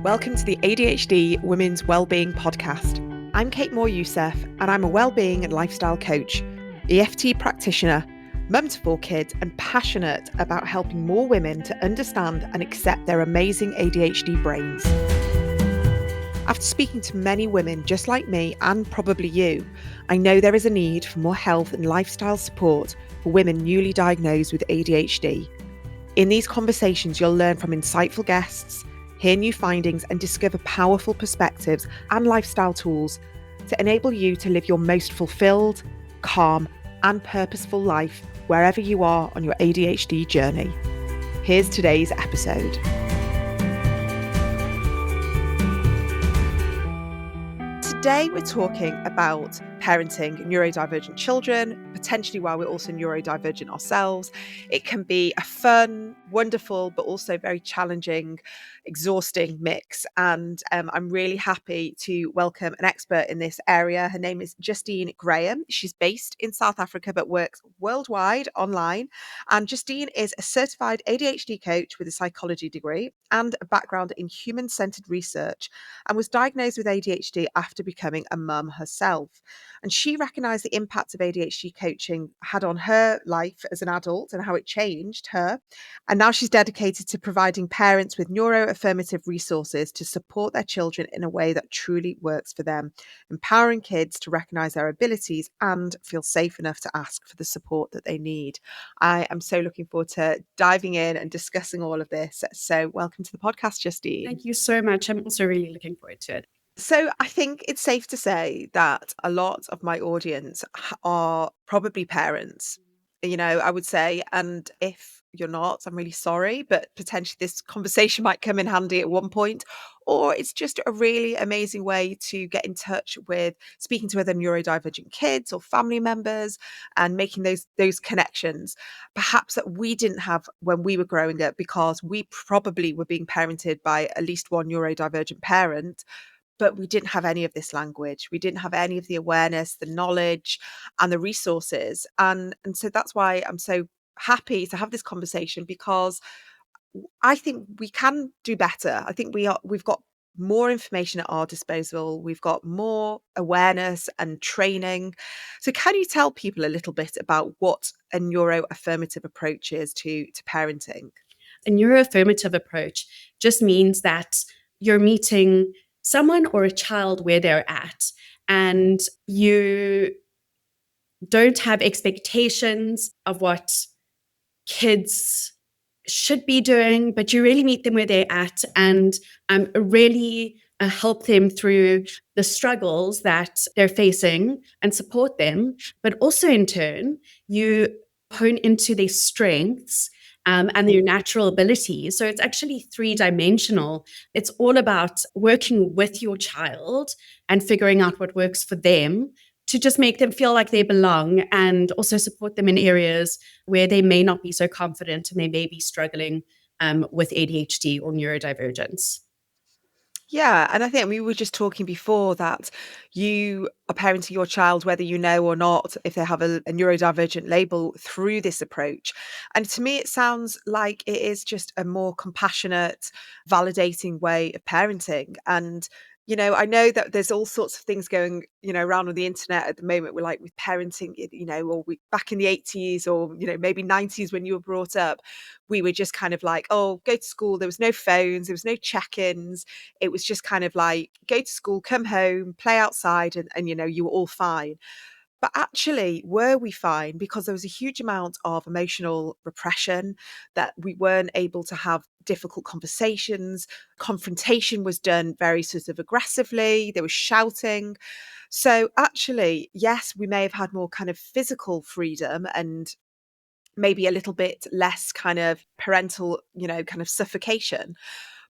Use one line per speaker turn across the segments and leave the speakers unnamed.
Welcome to the ADHD Women's Wellbeing podcast. I'm Kate Moore-Youssef and I'm a wellbeing and lifestyle coach, EFT practitioner, mum to 4 kids and passionate about helping more women to understand and accept their amazing ADHD brains. After speaking to many women just like me and probably you, I know there is a need for more health and lifestyle support for women newly diagnosed with ADHD. In these conversations, you'll learn from insightful guests, hear new findings and discover powerful perspectives and lifestyle tools to enable you to live your most fulfilled, calm and purposeful life wherever you are on your ADHD journey. Here's today's episode. Today we're talking about parenting neurodivergent children, potentially while we're also neurodivergent ourselves. It can be a fun, wonderful, but also very challenging, exhausting mix. And I'm really happy to welcome an expert in this area. Her name is Justine Graham. She's based in South Africa, but works worldwide online. And Justine is a certified ADHD coach with a psychology degree and a background in human-centered research, and was diagnosed with ADHD after becoming a mum herself. And she recognised the impact of ADHD coaching had on her life as an adult and how it changed her. And now she's dedicated to providing parents with neuro-affirmative resources to support their children in a way that truly works for them, empowering kids to recognise their abilities and feel safe enough to ask for the support that they need. I am so looking forward to diving in and discussing all of this. So welcome to the podcast, Justine.
Thank you so much. I'm also really looking forward to it.
So I think it's safe to say that a lot of my audience are probably parents, I would say. And if you're not, I'm really sorry, but potentially this conversation might come in handy at one point, or it's just a really amazing way to get in touch with speaking to other neurodivergent kids or family members and making those connections, perhaps that we didn't have when we were growing up, because we probably were being parented by at least one neurodivergent parent. But we didn't have any of this language. We didn't have any of the awareness, the knowledge, and the resources. And so that's why I'm so happy to have this conversation, because I think we can do better. I think we've got more information at our disposal. We've got more awareness and training. So can you tell people a little bit about what a neuro-affirmative approach is to parenting?
A neuro-affirmative approach just means that you're meeting someone or a child where they're at, and you don't have expectations of what kids should be doing, but you really meet them where they're at and really help them through the struggles that they're facing and support them. But also in turn, you hone into their strengths and their natural abilities. So it's actually 3-dimensional. It's all about working with your child and figuring out what works for them to just make them feel like they belong, and also support them in areas where they may not be so confident and they may be struggling with ADHD or neurodivergence.
Yeah, and I think we were just talking before that you are parenting your child, whether you know or not, if they have a neurodivergent label, through this approach. And to me, it sounds like it is just a more compassionate, validating way of parenting. And I know that there's all sorts of things going, around on the internet at the moment. We're like with parenting, or back in the 80s or, maybe 90s when you were brought up, we were just kind of like, oh, go to school. There was no phones, there was no check-ins. It was just kind of like, go to school, come home, play outside, and you were all fine. But actually, were we fine? Because there was a huge amount of emotional repression, that we weren't able to have difficult conversations. Confrontation was done very sort of aggressively. There was shouting. So actually, yes, we may have had more kind of physical freedom and maybe a little bit less kind of parental, kind of suffocation,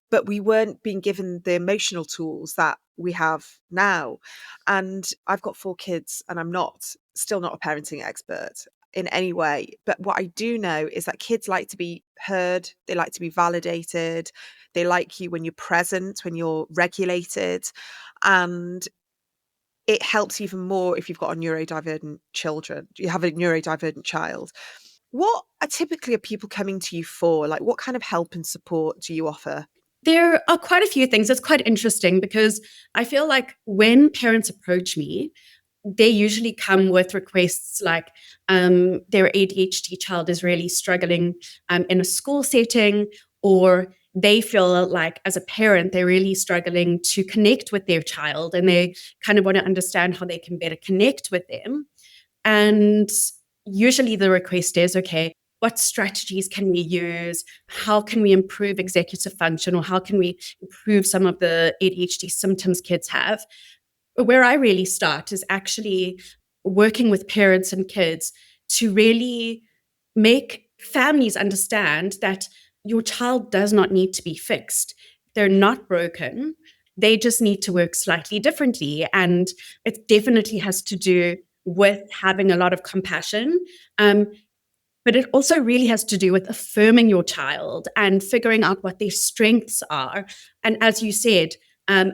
but we weren't being given the emotional tools that we have now. And I've got 4 kids and I'm still not a parenting expert in any way. But what I do know is that kids like to be heard. They like to be validated. They like you when you're present, when you're regulated. And it helps even more if you've got a neurodivergent you have a neurodivergent child. What are typically people coming to you for? Like, what kind of help and support do you offer?
There are quite a few things. It's quite interesting because I feel like when parents approach me, they usually come with requests like their ADHD child is really struggling in a school setting, or they feel like as a parent, they're really struggling to connect with their child and they kind of want to understand how they can better connect with them. And usually the request is, okay, what strategies can we use? How can we improve executive function? Or how can we improve some of the ADHD symptoms kids have? Where I really start is actually working with parents and kids to really make families understand that your child does not need to be fixed. They're not broken. They just need to work slightly differently. And it definitely has to do with having a lot of compassion. Um, but it also really has to do with affirming your child and figuring out what their strengths are. And as you said,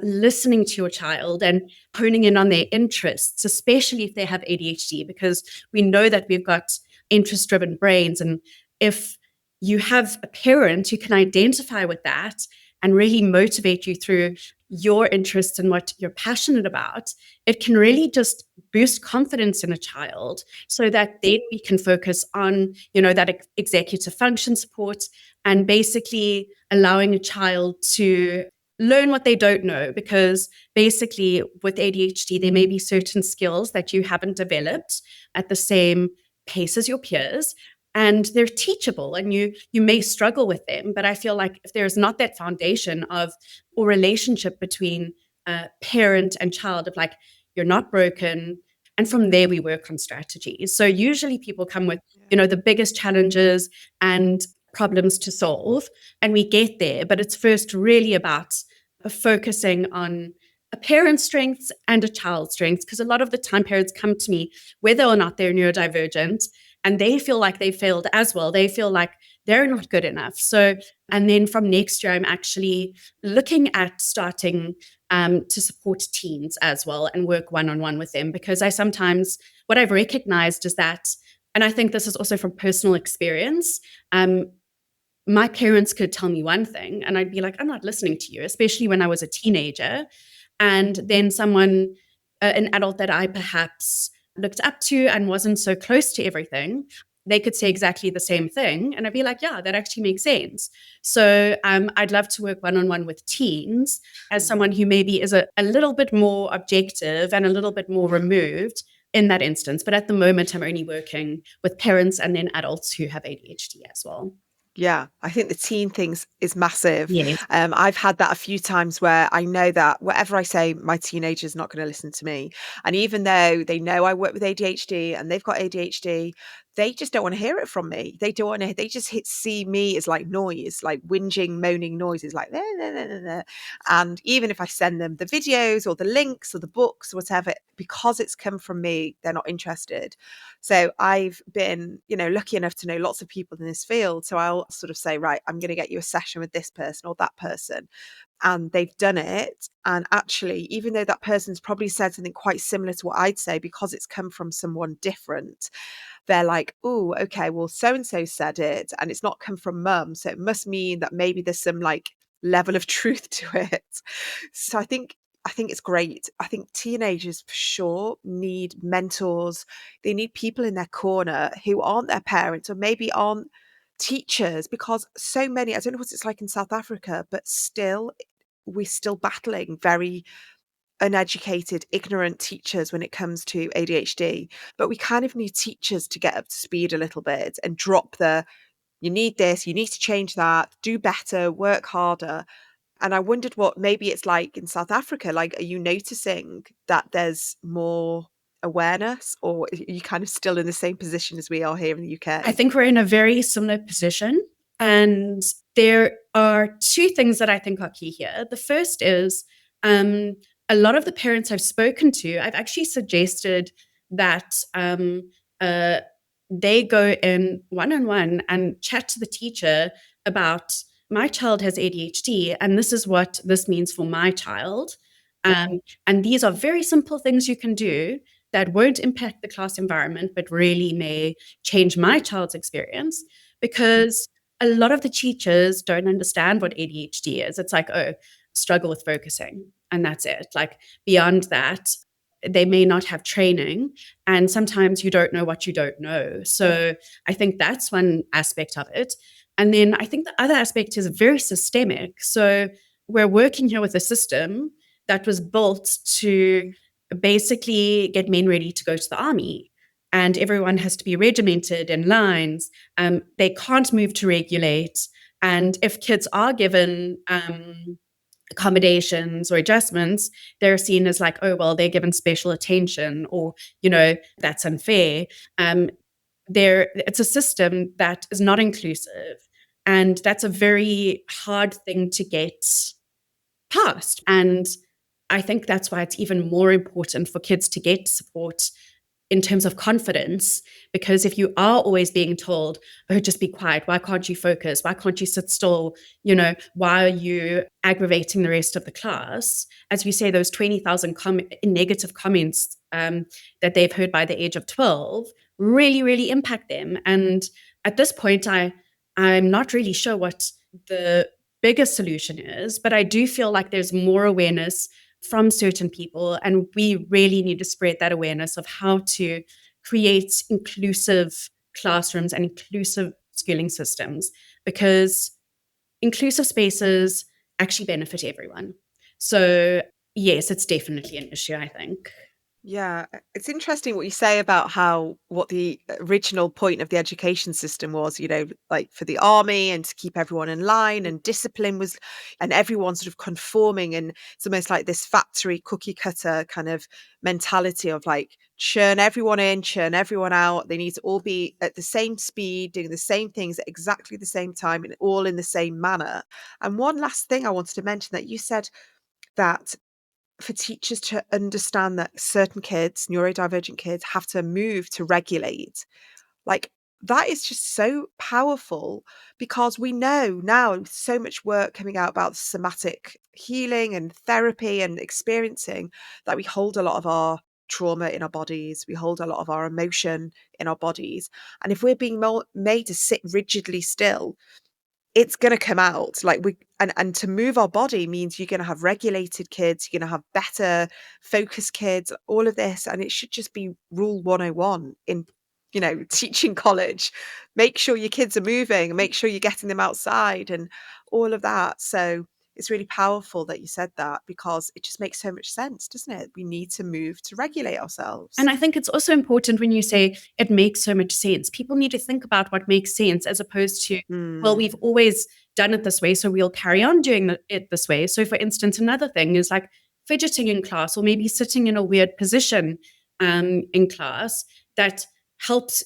listening to your child and honing in on their interests, especially if they have ADHD, because we know that we've got interest driven brains. And if you have a parent who can identify with that and really motivate you through your interests and what you're passionate about, it can really just boost confidence in a child so that then we can focus on, that executive function support and basically allowing a child to learn what they don't know. Because basically with ADHD, there may be certain skills that you haven't developed at the same pace as your peers, and they're teachable and you may struggle with them. But I feel like if there's not that foundation of or relationship between parent and child of like, you're not broken, and from there we work on strategies. So usually people come with the biggest challenges and problems to solve, and we get there. But it's first really about focusing on a parent's strengths and a child's strengths, because a lot of the time parents come to me whether or not they're neurodivergent and they feel like they failed as well. They feel like they're not good enough. So, and then from next year, I'm actually looking at starting to support teens as well and work one-on-one with them, because what I've recognized is that, and I think this is also from personal experience, my parents could tell me one thing and I'd be like, I'm not listening to you, especially when I was a teenager. And then an adult that I perhaps looked up to and wasn't so close to everything, they could say exactly the same thing. And I'd be like, yeah, that actually makes sense. So I'd love to work one-on-one with teens as someone who maybe is a little bit more objective and a little bit more removed in that instance. But at the moment, I'm only working with parents and then adults who have ADHD as well.
Yeah, I think the teen things is massive.
Yes.
I've had that a few times where I know that whatever I say, my teenager's not going to listen to me. And even though they know I work with ADHD and they've got ADHD, they just don't want to hear it from me. They don't want to, they just see me as like noise, like whinging, moaning noises, like, "Nah, nah, nah, nah, nah." And even if I send them the videos or the links or the books or whatever, because it's come from me, they're not interested. So I've been, lucky enough to know lots of people in this field. So I'll sort of say, right, I'm going to get you a session with this person or that person. And they've done it. And actually, even though that person's probably said something quite similar to what I'd say, because it's come from someone different, they're like, oh, okay, well, so and so said it, and it's not come from mum. So it must mean that maybe there's some like level of truth to it. So I think it's great. I think teenagers for sure need mentors. They need people in their corner who aren't their parents or maybe aren't teachers, because so many, I don't know what it's like in South Africa, but we're still battling very uneducated, ignorant teachers when it comes to ADHD. But we kind of need teachers to get up to speed a little bit and drop you need this, you need to change that, do better, work harder. And I wondered what maybe it's like in South Africa. Like, are you noticing that there's more awareness, or are you kind of still in the same position as we are here in the
I
UK?
think we're in a very similar position. And there are two things that I think are key here. The first is a lot of the parents I've spoken to, I've actually suggested that uh, they go in one-on-one and chat to the teacher about, my child has ADHD, and this is what this means for my child. And these are very simple things you can do that won't impact the class environment, but really may change my child's experience. Because a lot of the teachers don't understand what ADHD is. It's like, oh, struggle with focusing, and that's it. Like, beyond that, they may not have training, and sometimes you don't know what you don't know. So I think that's one aspect of it. And then I think the other aspect is very systemic. So we're working here with a system that was built to basically get men ready to go to the army. And everyone has to be regimented in lines. They can't move to regulate. And if kids are given accommodations or adjustments, they're seen as like, oh, well, they're given special attention, or, that's unfair. It's a system that is not inclusive. And that's a very hard thing to get past. And I think that's why it's even more important for kids to get support in terms of confidence, because if you are always being told, oh, just be quiet, why can't you focus, why can't you sit still, why are you aggravating the rest of the class, as you say, those 20,000 negative comments that they've heard by the age of 12 really, really impact them. And at this point, I'm not really sure what the biggest solution is, but I do feel like there's more awareness from certain people, and we really need to spread that awareness of how to create inclusive classrooms and inclusive schooling systems, because inclusive spaces actually benefit everyone. So yes, it's definitely an issue, I think.
Yeah, it's interesting what you say about how what the original point of the education system was, like for the army and to keep everyone in line, and discipline was, and everyone sort of conforming. And it's almost like this factory cookie cutter kind of mentality of like churn everyone in, churn everyone out. They need to all be at the same speed, doing the same things at exactly the same time, and all in the same manner. And one last thing I wanted to mention, that you said that for teachers to understand that certain kids, neurodivergent kids, have to move to regulate. Like, that is just so powerful, because we know now so much work coming out about somatic healing and therapy and experiencing that we hold a lot of our trauma in our bodies, we hold a lot of our emotion in our bodies. And if we're being made to sit rigidly still, it's going to come out. Like, and to move our body means you're going to have regulated kids, you're going to have better focused kids, all of this. And it should just be rule 101 in teaching college. Make sure your kids are moving, and make sure you're getting them outside and all of that. So it's really powerful that you said that, because it just makes so much sense, doesn't it? We need to move to regulate ourselves.
And I think it's also important when you say it makes so much sense. People need to think about what makes sense, as opposed to, well, we've always done it this way, so we'll carry on doing it this way. So, for instance, another thing is like fidgeting in class, or maybe sitting in a weird position in class that helps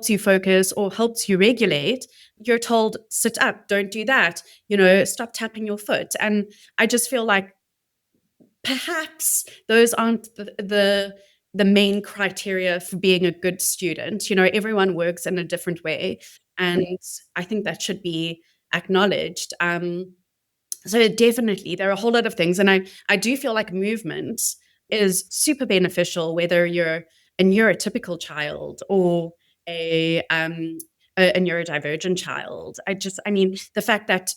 you focus or helps you regulate. You're told, sit up, don't do that, stop tapping your foot. And I just feel like perhaps those aren't the main criteria for being a good student. Everyone works in a different way, and I think that should be acknowledged. So definitely, there are a whole lot of things, and I do feel like movement is super beneficial, whether you're a neurotypical child or a neurodivergent child. I mean, the fact that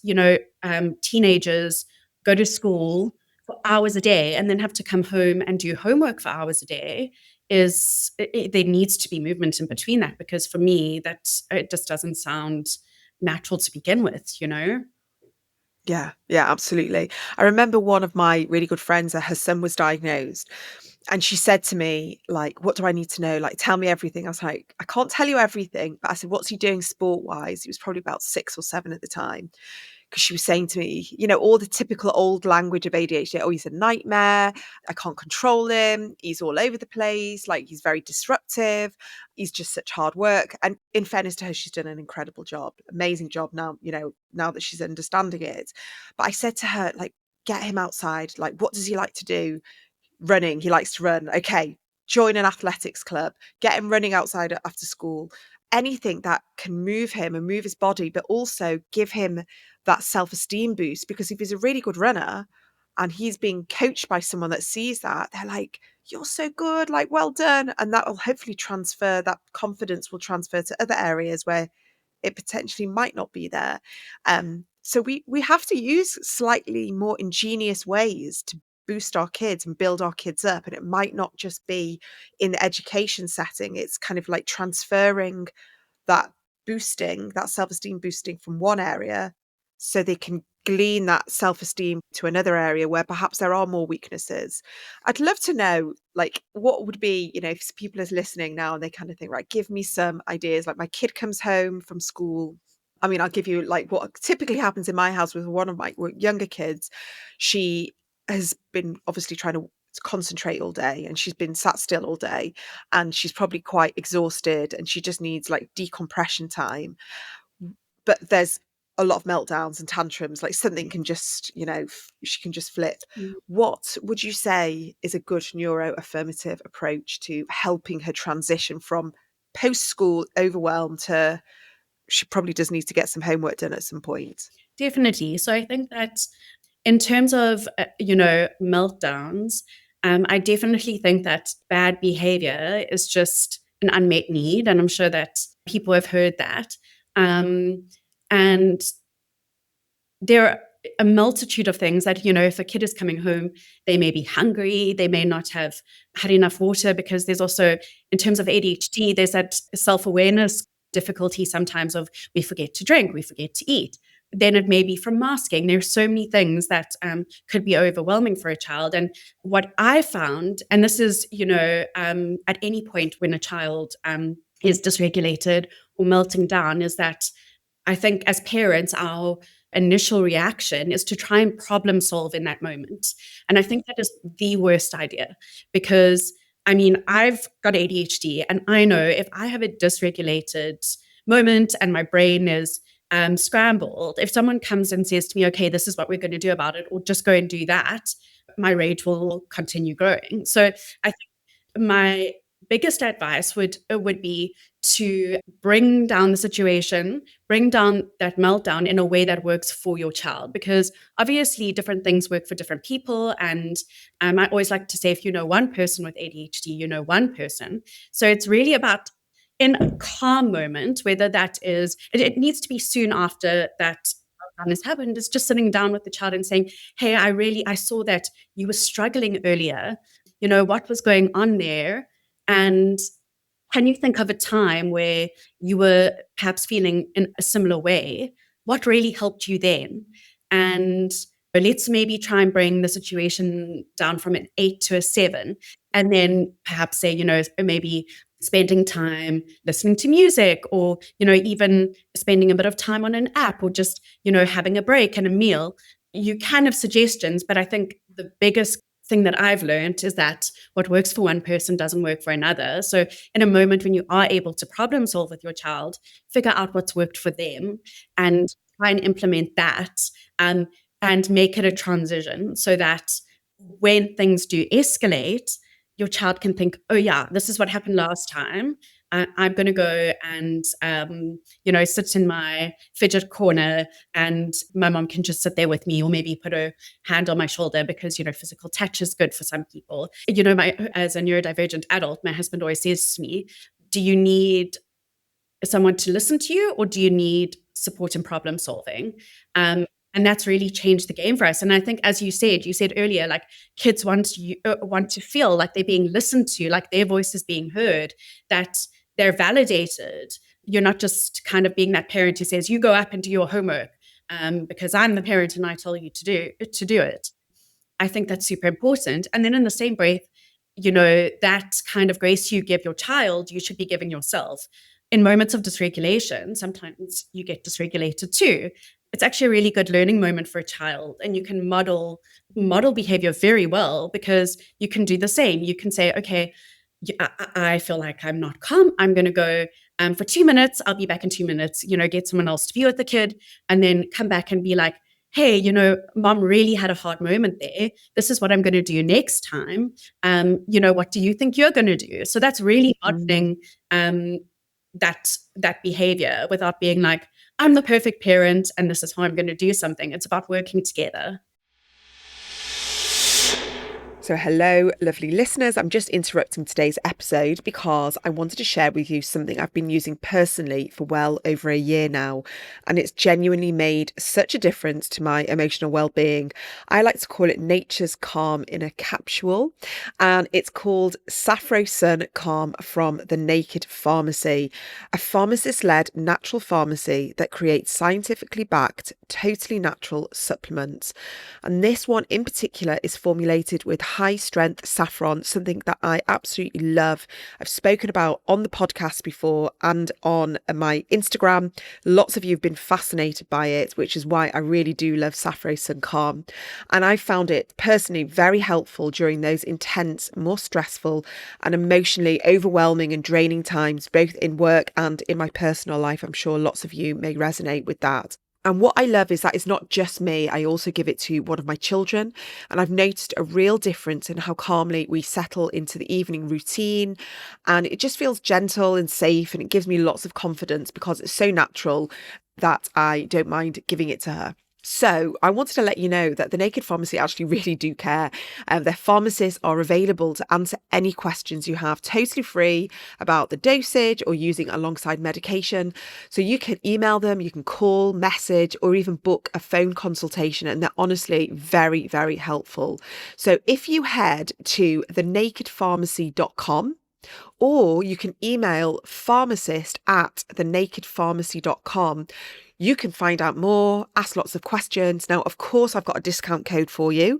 teenagers go to school for hours a day and then have to come home and do homework for hours a day there needs to be movement in between that, because for me it just doesn't sound natural to begin with.
Yeah, yeah, absolutely. I remember one of my really good friends, her son was diagnosed, and she said to me, like, what do I need to know? Like, tell me everything. I was like, I can't tell you everything, but I said, what's he doing sport wise? He was probably about 6 or 7 at the time. Because she was saying to me, all the typical old language of ADHD. Oh, he's a nightmare. I can't control him. He's all over the place. Like, he's very disruptive. He's just such hard work. And in fairness to her, she's done an incredible job, amazing job now, now that she's understanding it. But I said to her, like, get him outside. Like, what does he like to do? Running. He likes to run. Okay. Join an athletics club. Get him running outside after school. Anything that can move him and move his body, but also give him that self-esteem boost. Because if he's a really good runner and he's being coached by someone that sees that, they're like, you're so good, like, well done. And that will hopefully transfer, that confidence will transfer to other areas where it potentially might not be there. So we have to use slightly more ingenious ways to boost our kids and build our kids up. And it might not just be in the education setting. It's kind of like transferring that boosting, that self-esteem boosting from one area so they can glean that self-esteem to another area where perhaps there are more weaknesses. I'd love to know, like, what would be, if people are listening now and they kind of think, right, give me some ideas. Like, my kid comes home from school. I mean, I'll give you like what typically happens in my house with one of my younger kids. She has been obviously trying to concentrate all day, and she's been sat still all day, and she's probably quite exhausted, and she just needs like decompression time. But there's a lot of meltdowns and tantrums, like something can just, she can just flip.
Mm.
What would you say is a good neuro-affirmative approach to helping her transition from post-school overwhelm to she probably does need to get some homework done at some point?
Definitely. So I think that in terms of, meltdowns, I definitely think that bad behavior is just an unmet need. And I'm sure that people have heard that. And there are a multitude of things that, if a kid is coming home, they may be hungry, they may not have had enough water, because there's also, in terms of ADHD, there's that self-awareness difficulty sometimes of we forget to drink, we forget to eat. Then it may be from masking. There's so many things that could be overwhelming for a child. And what I found, and this is, at any point when a child is dysregulated or melting down, is that I think as parents, our initial reaction is to try and problem solve in that moment. And I think that is the worst idea, because I mean, I've got ADHD, and I know if I have a dysregulated moment and my brain is scrambled, if someone comes and says to me, okay, this is what we're going to do about it, or just go and do that, my rage will continue growing. So I think my biggest advice would be to bring down the situation, bring down that meltdown in a way that works for your child, because obviously different things work for different people. And I always like to say, if you know one person with ADHD, you know one person. So it's really about, in a calm moment, whether that is, it needs to be soon after that meltdown has happened, is just sitting down with the child and saying, hey, I saw that you were struggling earlier. What was going on there? And can you think of a time where you were perhaps feeling in a similar way? What really helped you then? And let's maybe try and bring the situation down from an 8 to a 7. And then perhaps say, maybe spending time listening to music, or, even spending a bit of time on an app, or just, having a break and a meal. You can have suggestions, but I think the biggest thing that I've learned is that what works for one person doesn't work for another. So in a moment when you are able to problem solve with your child, figure out what's worked for them and try and implement that, and make it a transition, so that when things do escalate, your child can think, oh yeah, this is what happened last time. I'm going to go and, sit in my fidget corner, and my mom can just sit there with me, or maybe put her hand on my shoulder, because, physical touch is good for some people. As a neurodivergent adult, my husband always says to me, do you need someone to listen to you, or do you need support in problem solving? And that's really changed the game for us. And I think, as you said earlier, like, kids want to feel like they're being listened to, like their voice is being heard, that they're validated. You're not just kind of being that parent who says, you go up and do your homework because I'm the parent and I tell you to do it. I think that's super important. And then in the same breath, that kind of grace you give your child, you should be giving yourself. In moments of dysregulation, sometimes you get dysregulated too. It's actually a really good learning moment for a child, and you can model behavior very well, because you can do the same. You can say, okay, I feel like I'm not calm. I'm going to go for 2 minutes. I'll be back in 2 minutes, get someone else to be with the kid, and then come back and be like, hey, mom really had a hard moment there. This is what I'm going to do next time. What do you think you're going to do? So that's really modeling that behavior, without being like, I'm the perfect parent and this is how I'm going to do something. It's about working together.
So, hello, lovely listeners. I'm just interrupting today's episode because I wanted to share with you something I've been using personally for well over a year now, and it's genuinely made such a difference to my emotional well-being. I like to call it nature's calm in a capsule, and it's called Saffro Sun Calm from the Naked Pharmacy, a pharmacist-led natural pharmacy that creates scientifically backed, totally natural supplements. And this one in particular is formulated with high strength saffron, something that I absolutely love. I've spoken about on the podcast before and on my Instagram. Lots of you have been fascinated by it, which is why I really do love Saffro Sun Calm. And I found it personally very helpful during those intense, more stressful and emotionally overwhelming and draining times, both in work and in my personal life. I'm sure lots of you may resonate with that. And what I love is that it's not just me. I also give it to one of my children. And I've noticed a real difference in how calmly we settle into the evening routine. And it just feels gentle and safe. And it gives me lots of confidence because it's so natural that I don't mind giving it to her. So I wanted to let you know that the Naked Pharmacy actually really do care. Their pharmacists are available to answer any questions you have, totally free, about the dosage or using alongside medication. So you can email them, you can call, message, or even book a phone consultation. And they're honestly very, very helpful. So if you head to thenakedpharmacy.com, or you can email pharmacist@thenakedpharmacy.com. You can find out more, ask lots of questions. Now, of course, I've got a discount code for you,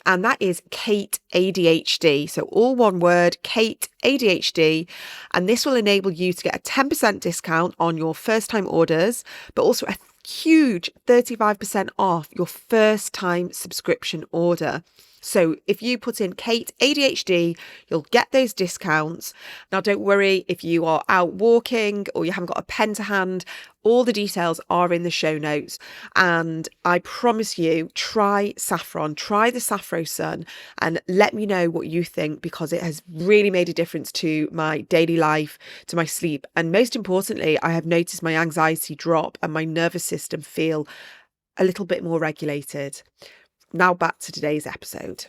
and that is Kate ADHD. So all one word, Kate ADHD. And this will enable you to get a 10% discount on your first time orders, but also a huge 35% off your first time subscription order. So if you put in Kate ADHD, you'll get those discounts. Now, don't worry if you are out walking or you haven't got a pen to hand. All the details are in the show notes. And I promise you, try saffron, try the Saffro Sun, and let me know what you think, because it has really made a difference to my daily life, to my sleep. And most importantly, I have noticed my anxiety drop and my nervous system feel a little bit more regulated. Now back to today's episode.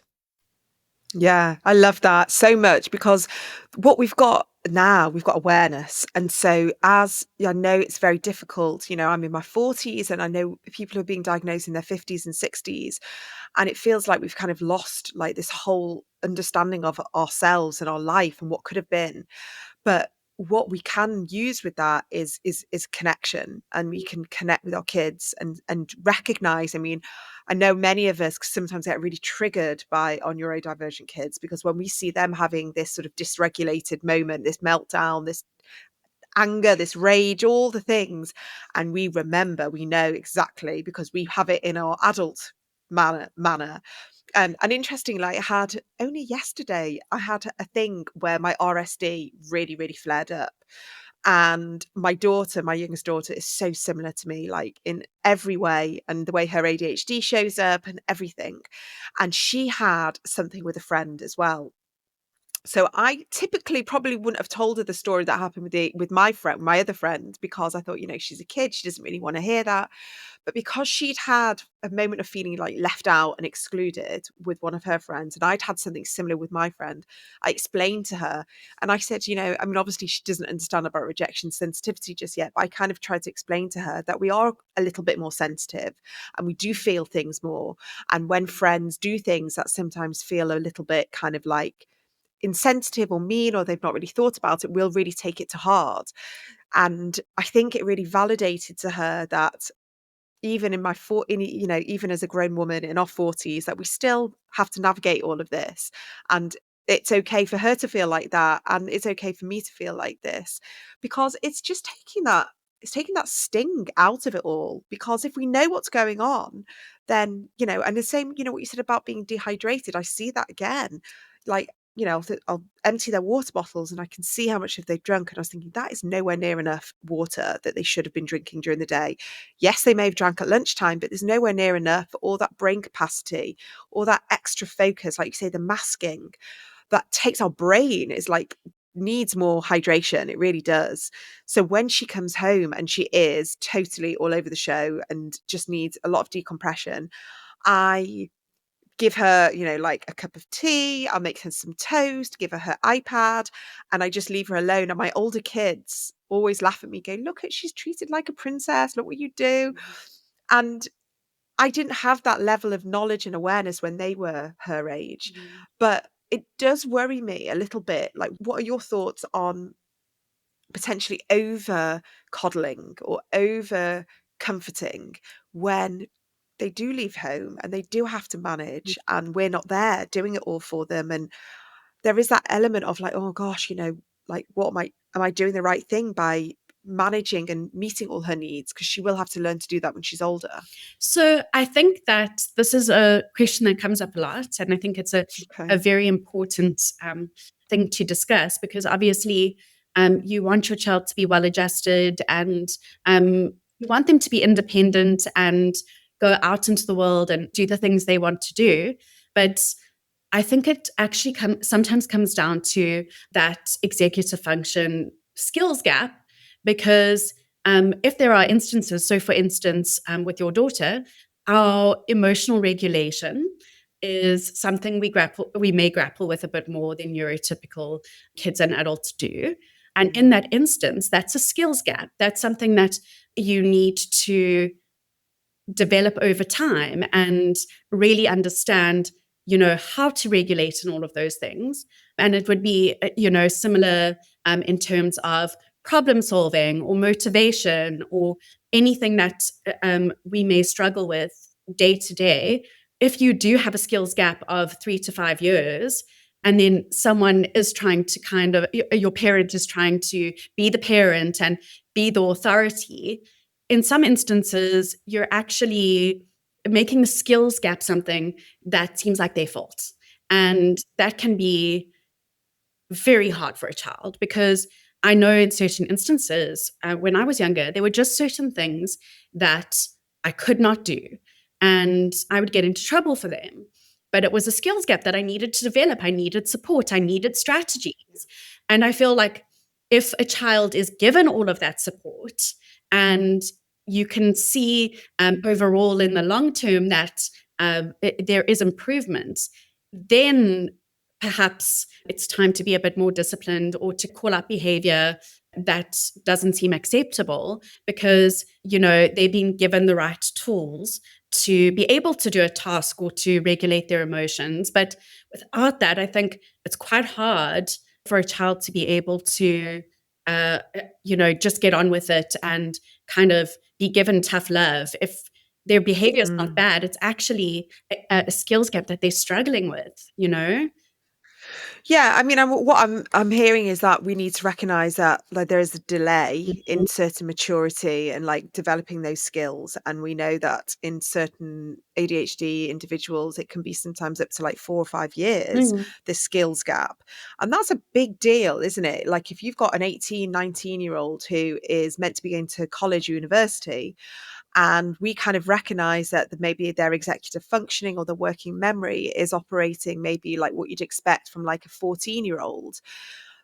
Yeah, I love that so much, because what we've got now, we've got awareness. And so, as I know, it's very difficult. I'm in my 40s and I know people are being diagnosed in their 50s and 60s. And it feels like we've kind of lost like this whole understanding of ourselves and our life and what could have been. But what we can use with that is connection, and we can connect with our kids and recognize. I mean, I know many of us sometimes get really triggered by our neurodivergent kids, because when we see them having this sort of dysregulated moment, this meltdown, this anger, this rage, all the things, and we remember, we know exactly because we have it in our adult manner. And interestingly, I had only yesterday, I had a thing where my RSD really, really flared up. And my daughter, my youngest daughter, is so similar to me, like in every way, and the way her ADHD shows up and everything. And she had something with a friend as well. So I typically probably wouldn't have told her the story that happened with my friend, my other friend, because I thought, she's a kid, she doesn't really want to hear that. But because she'd had a moment of feeling like left out and excluded with one of her friends, and I'd had something similar with my friend, I explained to her, and I said, I mean, obviously she doesn't understand about rejection sensitivity just yet, but I kind of tried to explain to her that we are a little bit more sensitive and we do feel things more. And when friends do things that sometimes feel a little bit kind of like insensitive or mean, or they've not really thought about it, we'll really take it to heart. And I think it really validated to her that even in even as a grown woman in our 40s, that we still have to navigate all of this. And it's okay for her to feel like that. And it's okay for me to feel like this, because it's taking that sting out of it all. Because if we know what's going on, then, and the same, what you said about being dehydrated, I see that again. Like, I'll empty their water bottles and I can see how much have they've drunk. And I was thinking, that is nowhere near enough water that they should have been drinking during the day. Yes, they may have drank at lunchtime, but there's nowhere near enough for all that brain capacity, all that extra focus, like you say, the masking that takes our brain is like needs more hydration. It really does. So when she comes home and she is totally all over the show and just needs a lot of decompression, I give her, like a cup of tea, I'll make her some toast, give her iPad, and I just leave her alone. And my older kids always laugh at me, go, look at, she's treated like a princess, look what you do. And I didn't have that level of knowledge and awareness when they were her age.
Mm.
But it does worry me a little bit. Like, what are your thoughts on potentially over coddling or over comforting when they do leave home and they do have to manage and we're not there doing it all for them? And there is that element of like, oh gosh, like, what am I doing the right thing by managing and meeting all her needs? Because she will have to learn to do that when she's older.
So I think that this is a question that comes up a lot, and I think it's a
Okay.
very important thing to discuss, because obviously you want your child to be well adjusted, and you want them to be independent and go out into the world and do the things they want to do. But I think it actually sometimes comes down to that executive function skills gap, because if there are instances, so for instance, with your daughter, our emotional regulation is something we may grapple with a bit more than neurotypical kids and adults do. And in that instance, that's a skills gap. That's something that you need to develop over time and really understand, how to regulate and all of those things. And it would be, similar in terms of problem solving or motivation or anything that we may struggle with day to day. If you do have a skills gap of 3 to 5 years, and then someone is trying to your parent is trying to be the parent and be the authority, in some instances, you're actually making the skills gap something that seems like their fault. And that can be very hard for a child, because I know in certain instances, when I was younger, there were just certain things that I could not do, and I would get into trouble for them. But it was a skills gap that I needed to develop. I needed support. I needed strategies. And I feel like if a child is given all of that support, and you can see overall in the long term that there is improvement, then perhaps it's time to be a bit more disciplined or to call out behavior that doesn't seem acceptable, because they've been given the right tools to be able to do a task or to regulate their emotions. But without that, I think it's quite hard for a child to be able to just get on with it and kind of be given tough love. If their behavior is not
Mm.
bad, it's actually a skills gap that they're struggling with.
Yeah, I mean, what I'm hearing is that we need to recognize that, like, there is a delay
Mhm.
in certain maturity and like developing those skills, and we know that in certain ADHD individuals it can be sometimes up to like 4 or 5 years,
Mm.
this skills gap. And that's a big deal, isn't it? Like, if you've got an 18, 19-year-old who is meant to be going to college or university, and we kind of recognize that maybe their executive functioning or the working memory is operating maybe like what you'd expect from like a 14-year-old,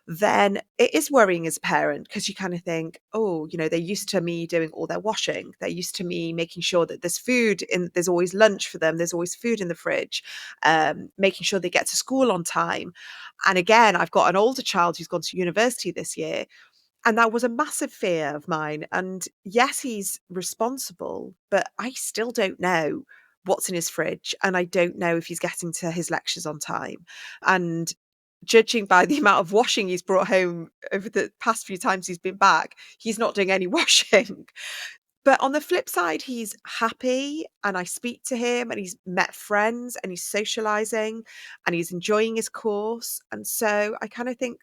then it is worrying as a parent, because you kind of think, oh, they're used to me doing all their washing, they're used to me making sure that there's food in, there's always lunch for them, there's always food in the fridge, making sure they get to school on time. And again, I've got an older child who's gone to university this year, and that was a massive fear of mine. And yes, he's responsible, but I still don't know what's in his fridge. And I don't know if he's getting to his lectures on time. And judging by the amount of washing he's brought home over the past few times he's been back, he's not doing any washing. But on the flip side, he's happy and I speak to him and he's met friends and he's socializing and he's enjoying his course. And so I kind of think,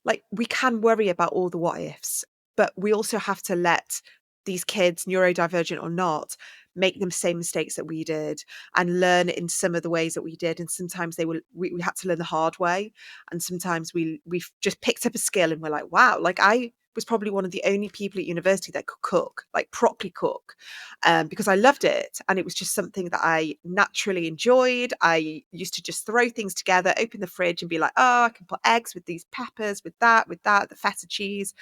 like, we can worry about all the what ifs, but we also have to let these kids, neurodivergent or not, make the same mistakes that we did and learn in some of the ways that we did. And sometimes we had to learn the hard way. And sometimes we've just picked up a skill and we're like, wow, like, I was probably one of the only people at university that could cook, like properly cook, because I loved it. And it was just something that I naturally enjoyed. I used to just throw things together, open the fridge and be like, oh, I can put eggs with these peppers, with that, the feta cheese.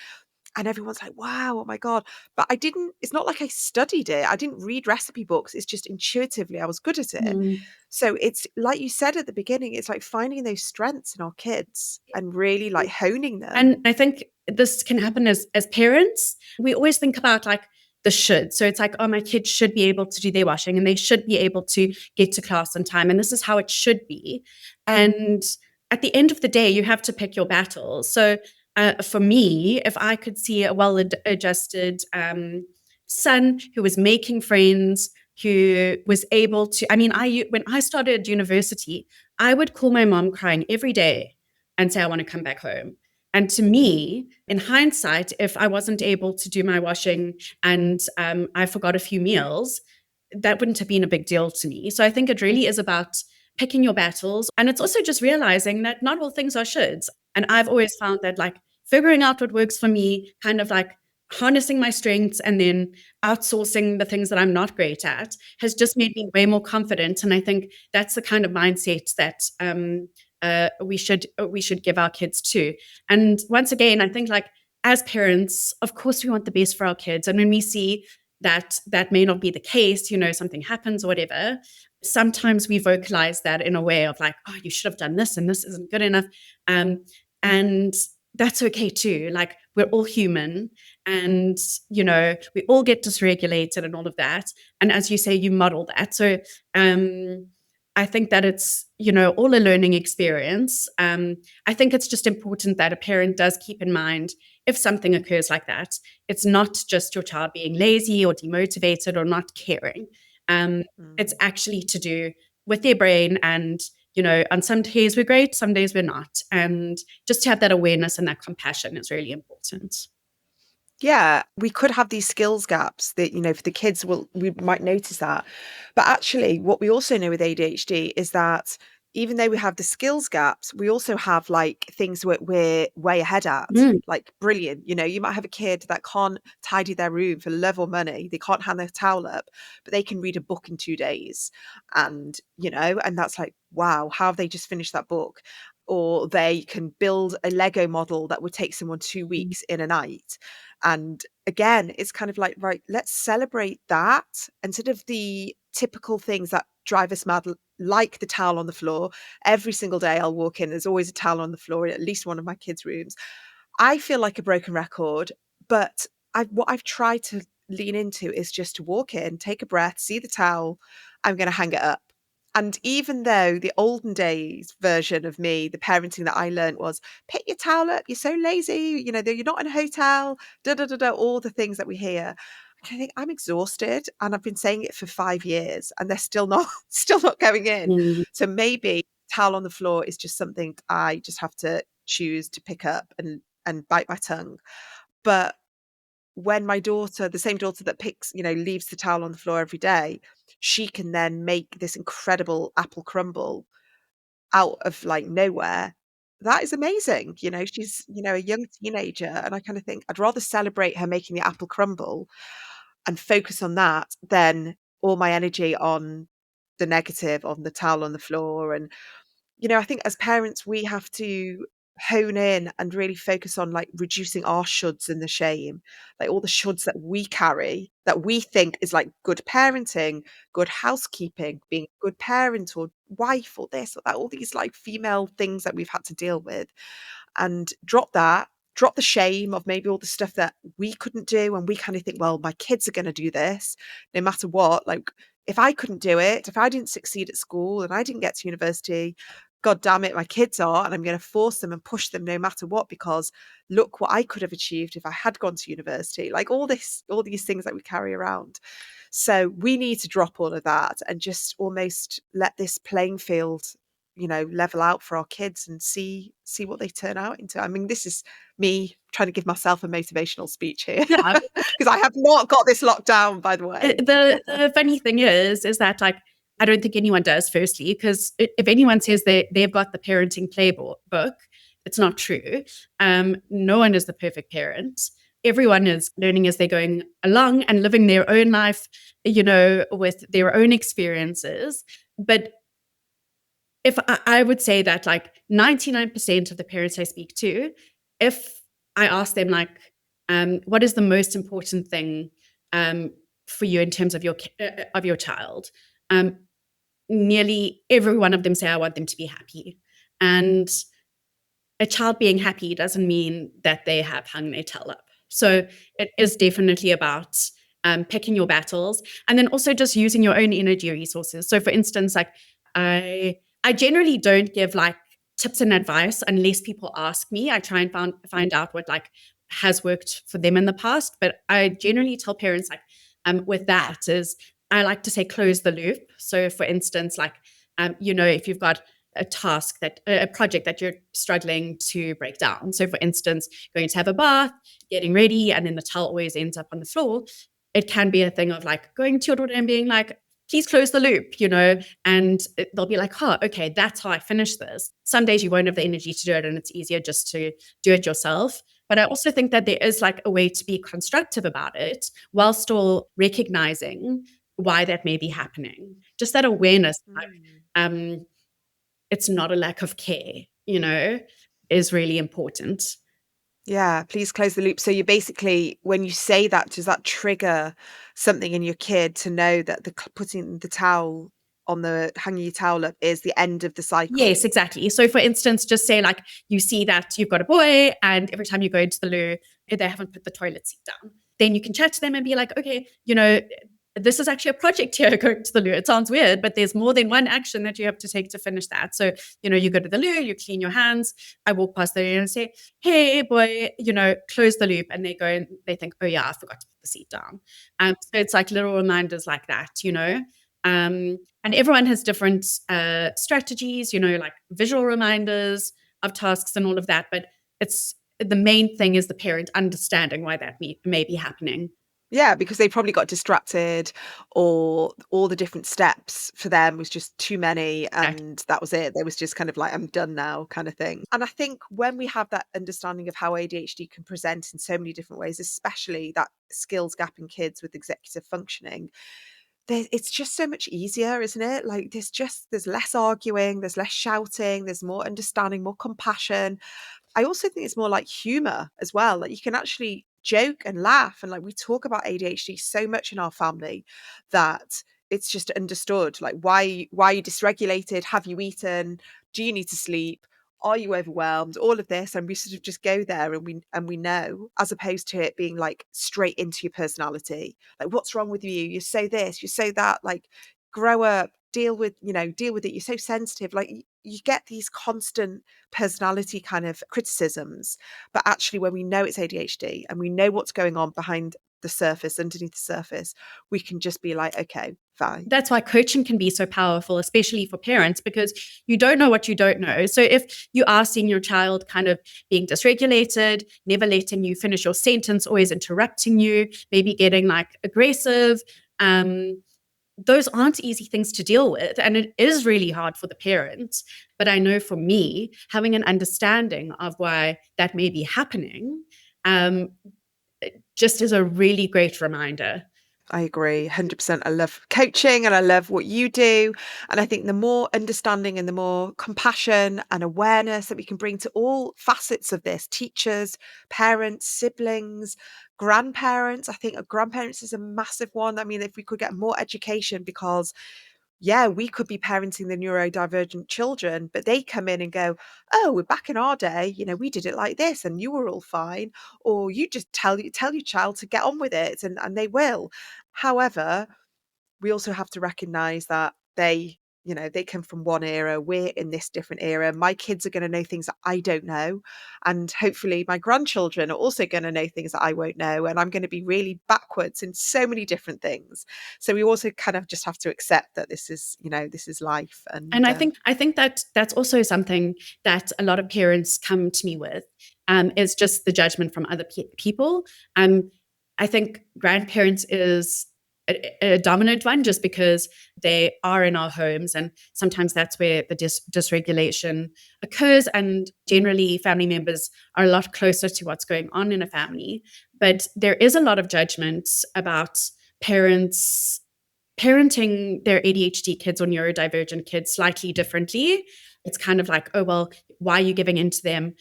and everyone's like, wow, oh my God. But it's not like I studied it. I didn't read recipe books. It's just intuitively I was good at it.
Mm.
So it's like you said at the beginning, it's like finding those strengths in our kids and really like honing them.
And I think this can happen as parents. We always think about like the should. So it's like, oh, my kids should be able to do their washing and they should be able to get to class on time. And this is how it should be. And at the end of the day, you have to pick your battles. So for me, if I could see a well-adjusted son who was making friends, who was able to, I mean, when I started university, I would call my mom crying every day and say, I want to come back home. And to me, in hindsight, if I wasn't able to do my washing and I forgot a few meals, that wouldn't have been a big deal to me. So I think it really is about picking your battles. And it's also just realizing that not all things are shoulds. And I've always found that like figuring out what works for me, kind of like harnessing my strengths and then outsourcing the things that I'm not great at has just made me way more confident. And I think that's the kind of mindset that we should give our kids too. And once again, I think like as parents, of course, we want the best for our kids. And when we see that that may not be the case, something happens or whatever, sometimes we vocalize that in a way of like, oh, you should have done this and this isn't good enough. And that's okay too. Like we're all human and, we all get dysregulated and all of that. And as you say, you model that. So I think that it's, all a learning experience. I think it's just important that a parent does keep in mind if something occurs like that, it's not just your child being lazy or demotivated or not caring. It's actually to do with their brain and, on some days we're great, some days we're not. And just to have that awareness and that compassion is really important.
Yeah, we could have these skills gaps that, for the kids, we might notice that. But actually, what we also know with ADHD is that even though we have the skills gaps, we also have like things we're way ahead at,
Mm.
like brilliant. You might have a kid that can't tidy their room for love or money. They can't hang their towel up, but they can read a book in 2 days. And that's like, wow, how have they just finished that book? Or they can build a Lego model that would take someone 2 weeks in a night. And again, it's kind of like, right, let's celebrate that instead of the typical things that drive us mad, like the towel on the floor. Every single day I'll walk in, there's always a towel on the floor in at least one of my kids' rooms. I feel like a broken record, but what I've tried to lean into is just to walk in, take a breath, see the towel, I'm going to hang it up. And even though the olden days version of me, the parenting that I learned was pick your towel up, you're so lazy, you're not in a hotel, da da da da, all the things that we hear. I think I'm exhausted and I've been saying it for 5 years and they're still not still not going in.
Mm.
So maybe towel on the floor is just something I just have to choose to pick up and bite my tongue. But when my daughter, the same daughter that leaves the towel on the floor every day, she can then make this incredible apple crumble out of like nowhere. That is amazing. She's, a young teenager. And I kind of think I'd rather celebrate her making the apple crumble and focus on that than all my energy on the negative, on the towel on the floor. And I think as parents, we have to hone in and really focus on like reducing our shoulds and the shame, like all the shoulds that we carry that we think is like good parenting, good housekeeping, being a good parent or wife or this or that, all these like female things that we've had to deal with, and drop the shame of maybe all the stuff that we couldn't do. And we kind of think, well, my kids are going to do this no matter what. Like, if I couldn't do it, if I didn't succeed at school and I didn't get to university, God damn it, my kids are, and I'm going to force them and push them no matter what, because look what I could have achieved if I had gone to university. Like all these things that we carry around. So we need to drop all of that and just almost let this playing field, level out for our kids and see what they turn out into. I mean, this is me trying to give myself a motivational speech here
Yeah.
because I have not got this locked down, by the way.
The funny thing is that like, I don't think anyone does, firstly, because if anyone says they've got the parenting playbook, it's not true. No one is the perfect parent. Everyone is learning as they're going along and living their own life, with their own experiences. But if I would say that like 99% of the parents I speak to, if I ask them like, What is the most important thing for you in terms of your child? Um, Nearly every one of them say, I want them to be happy. And a child being happy doesn't mean that they have hung their tail up. So it is definitely about picking your battles, and then also just using your own energy resources. So for instance, like I generally don't give like tips and advice unless people ask me. I try and find out what like has worked for them in the past. But I generally tell parents like with that is I like to say close the loop. So for instance, like if you've got a project that you're struggling to break down. So, for instance, going to have a bath, getting ready, and then the towel always ends up on the floor. It can be a thing of like going to your daughter and being like, please close the loop, and they'll be like, oh, okay, that's how I finish this. Some days you won't have the energy to do it, and it's easier just to do it yourself. But I also think that there is like a way to be constructive about it while still recognizing why that may be happening. Just that awareness, like,
Mm.
it's not a lack of care, is really important.
Yeah, please close the loop. So you basically, when you say that, does that trigger something in your kid to know that putting the towel on the hanging your towel up is the end of the
Yes,
cycle?
exactly. So, for instance, just say like you see that you've got a boy, and every time you go into the loo, they haven't put the toilet seat down. Then you can chat to them and be like, okay, this is actually a project here going to the loo. It sounds weird, but there's more than one action that you have to take to finish that. So, you go to the loo, you clean your hands. I walk past the loo and say, hey, boy, close the loop. And they go and they think, oh, yeah, I forgot to put the seat down. So it's like little reminders like that. And everyone has different strategies, like visual reminders of tasks and all of that. But it's the main thing is the parent understanding why that may be happening.
Yeah, because they probably got distracted, or all the different steps for them was just too many,
Exactly.
and that was it. They was just kind of like, I'm done now, kind of thing. And I think when we have that understanding of how ADHD can present in so many different ways, especially that skills gap in kids with executive functioning, it's just so much easier, isn't it? Like there's less arguing, there's less shouting, there's more understanding, more compassion. I also think it's more like humor as well. Like you can actually joke and laugh. And like we talk about ADHD so much in our family that it's just understood. Like why are you dysregulated? Have you eaten? Do you need to sleep? Are you overwhelmed? All of this. And we sort of just go there and we know, as opposed to it being like straight into your personality. Like, what's wrong with you? You say this, you say that, like grow up, deal with it. You're so sensitive. Like you get these constant personality kind of criticisms. But actually, when we know it's ADHD and we know what's going on behind the surface, underneath the surface, we can just be like, okay, fine.
That's why coaching can be so powerful, especially for parents, because you don't know what you don't know. So if you are seeing your child kind of being dysregulated, never letting you finish your sentence, always interrupting you, maybe getting like aggressive, those aren't easy things to deal with. And it is really hard for the parents. But I know for me, having an understanding of why that may be happening um, just is a really great reminder.
I agree 100%. I love coaching and I love what you do. And I think the more understanding and the more compassion and awareness that we can bring to all facets of this, teachers, parents, siblings, grandparents. I think grandparents is a massive one. I mean, if we could get more education, because yeah, we could be parenting the neurodivergent children, but they come in and go, oh, we're back in our day, we did it like this and you were all fine. Or you just tell your child to get on with it, and they will. However, we also have to recognize that they come from one era, we're in this different era. My kids are going to know things that I don't know, and hopefully my grandchildren are also going to know things that I won't know, and I'm going to be really backwards in so many different things. So we also kind of just have to accept that this is life.
And
And
I think that that's also something that a lot of parents come to me with, is just the judgment from other people. Um, I think grandparents is a dominant one just because they are in our homes, and sometimes that's where the dysregulation occurs. And generally, family members are a lot closer to what's going on in a family. But there is a lot of judgment about parents parenting their ADHD kids or neurodivergent kids slightly differently. it's kind of like, oh, well, why are you giving in to them?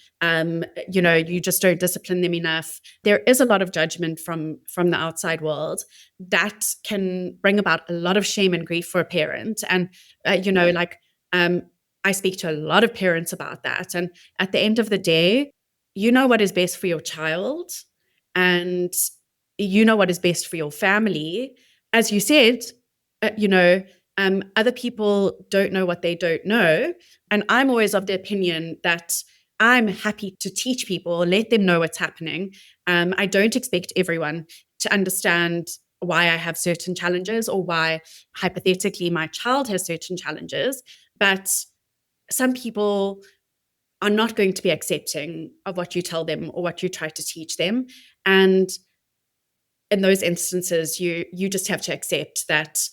You just don't discipline them enough. There is a lot of judgment from the outside world that can bring about a lot of shame and grief for a parent. And, I speak to a lot of parents about that. And at the end of the day, you know what is best for your child, and you know what is best for your family. As you said, other people don't know what they don't know. And I'm always of the opinion that I'm happy to teach people, let them know what's happening. I don't expect everyone to understand why I have certain challenges or why hypothetically my child has certain challenges. But some people are not going to be accepting of what you tell them or what you try to teach them. And in those instances, you just have to accept that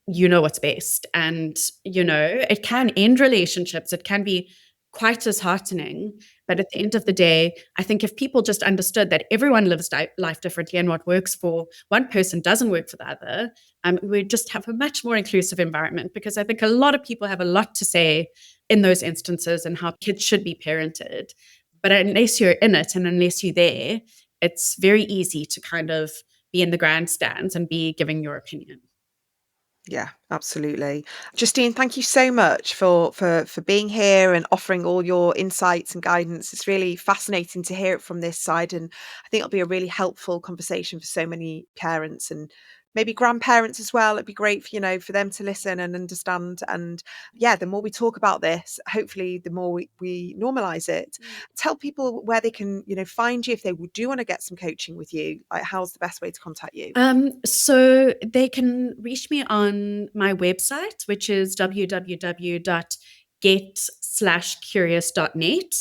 you know what's best. And, it can end relationships. It can be quite disheartening. But at the end of the day, I think if people just understood that everyone lives life differently and what works for one person doesn't work for the other, we'd just have a much more inclusive environment, because I think a lot of people have a lot to say in those instances and how kids should be parented. But unless you're in it and unless you're there, it's very easy to kind of be in the grandstands and be giving your opinion.
Yeah, absolutely. Justine, thank you so much for being here and offering all your insights and guidance. It's really fascinating to hear it from this side, and I think it'll be a really helpful conversation for so many parents and maybe grandparents as well. It'd be great for, for them to listen and understand. And yeah, the more we talk about this, hopefully the more we normalize it. Tell people where they can, find you if they do want to get some coaching with you. Like, how's the best way to contact you?
So they can reach me on my website, which is www.get/curious.net.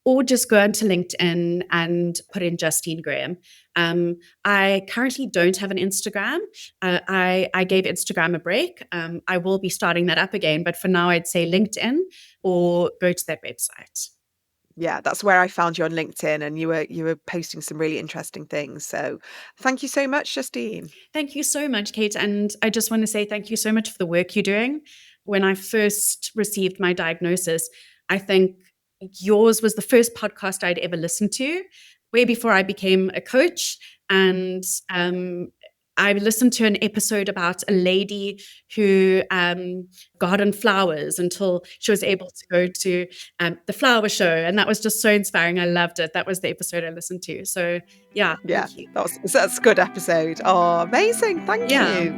Or just go onto LinkedIn and put in Justine Graham. I currently don't have an Instagram. I gave Instagram a break. I will be starting that up again, but for now I'd say LinkedIn or go to that website.
Yeah, that's where I found you on LinkedIn, and you were posting some really interesting things. So thank you so much, Justine.
Thank you so much, Kate. And I just want to say thank you so much for the work you're doing. When I first received my diagnosis, I think yours was the first podcast I'd ever listened to, way before I became a coach. And I listened to an episode about a lady who gardened flowers until she was able to go to the flower show. And that was just so inspiring. I loved it. That was the episode I listened to. So yeah,
Yeah,
thank you.
that's a good episode. Oh, amazing. Thank
Yeah.
you.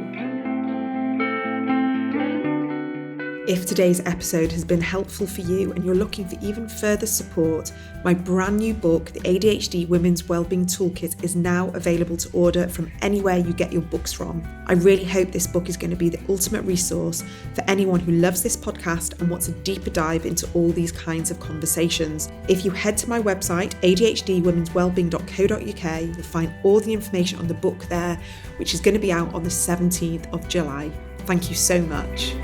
If today's episode has been helpful for you and you're looking for even further support, my brand new book, the ADHD Women's Wellbeing Toolkit, is now available to order from anywhere you get your books from. I really hope this book is going to be the ultimate resource for anyone who loves this podcast and wants a deeper dive into all these kinds of conversations. If you head to my website, adhdwomenswellbeing.co.uk, you'll find all the information on the book there, which is going to be out on the 17th of July. Thank you so much.